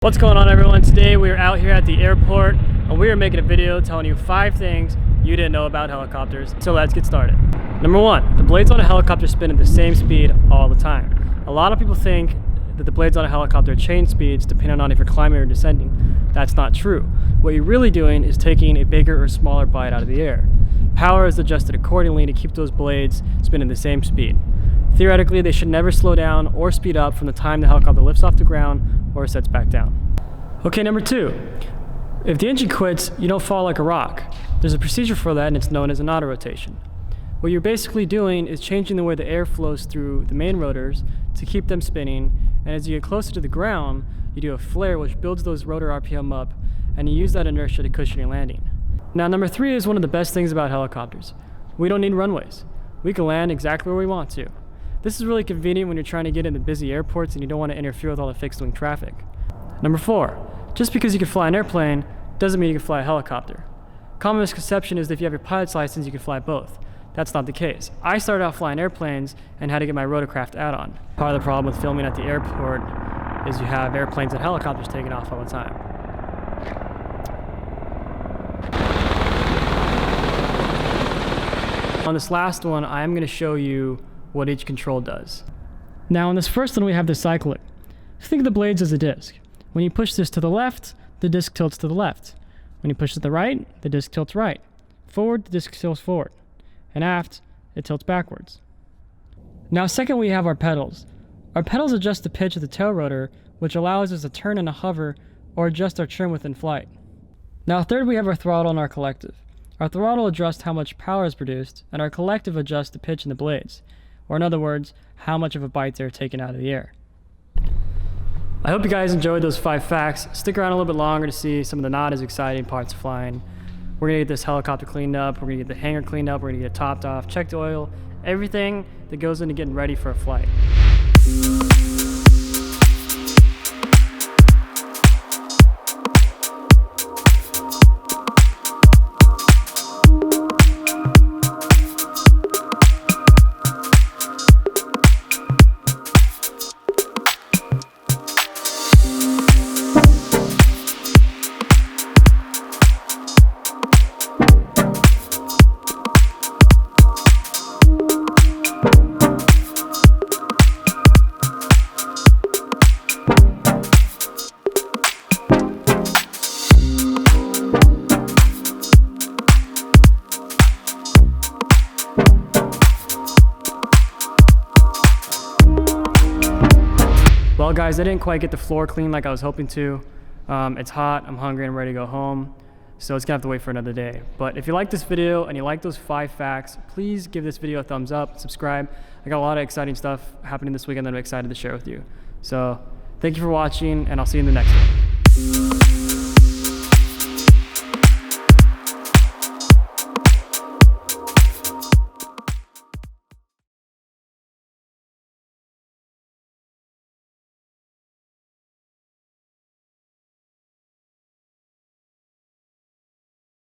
What's going on, everyone? Today we are out here at the airport and we are making a video telling you 5 things you didn't know about helicopters. So let's get started. Number 1, the blades on a helicopter spin at the same speed all the time. A lot of people think that the blades on a helicopter change speeds depending on if you're climbing or descending. That's not true. What you're really doing is taking a bigger or smaller bite out of the air. Power is adjusted accordingly to keep those blades spinning the same speed. Theoretically, they should never slow down or speed up from the time the helicopter lifts off the ground or sets back down. Okay, number 2. If the engine quits, you don't fall like a rock. There's a procedure for that and it's known as an autorotation. What you're basically doing is changing the way the air flows through the main rotors to keep them spinning, and as you get closer to the ground, you do a flare which builds those rotor RPM up, and you use that inertia to cushion your landing. Now, number 3 is one of the best things about helicopters. We don't need runways. We can land exactly where we want to. This is really convenient when you're trying to get into busy airports and you don't want to interfere with all the fixed-wing traffic. Number 4, just because you can fly an airplane doesn't mean you can fly a helicopter. Common misconception is that if you have your pilot's license, you can fly both. That's not the case. I started out flying airplanes and had to get my rotorcraft add-on. Part of the problem with filming at the airport is you have airplanes and helicopters taking off all the time. On this last one, I am going to show you what each control does. Now on this first one, we have the cyclic. Think of the blades as a disc. When you push this to the left, the disc tilts to the left. When you push to the right, the disc tilts right. Forward, the disc tilts forward. And aft, it tilts backwards. Now second, we have our pedals. Our pedals adjust the pitch of the tail rotor, which allows us to turn and to hover or adjust our trim within flight. Now third, we have our throttle and our collective. Our throttle adjusts how much power is produced, and our collective adjusts the pitch in the blades, or in other words, how much of a bite they're taken out of the air. I hope you guys enjoyed those 5 facts. Stick around a little bit longer to see some of the not as exciting parts of flying. We're gonna get this helicopter cleaned up, we're gonna get the hangar cleaned up, we're gonna get it topped off, check the oil, everything that goes into getting ready for a flight. Well guys, I didn't quite get the floor clean like I was hoping to. It's hot, I'm hungry, and I'm ready to go home. So it's gonna have to wait for another day. But if you like this video and you like those 5 facts, please give this video a thumbs up, subscribe. I got a lot of exciting stuff happening this weekend that I'm excited to share with you. So thank you for watching, and I'll see you in the next one.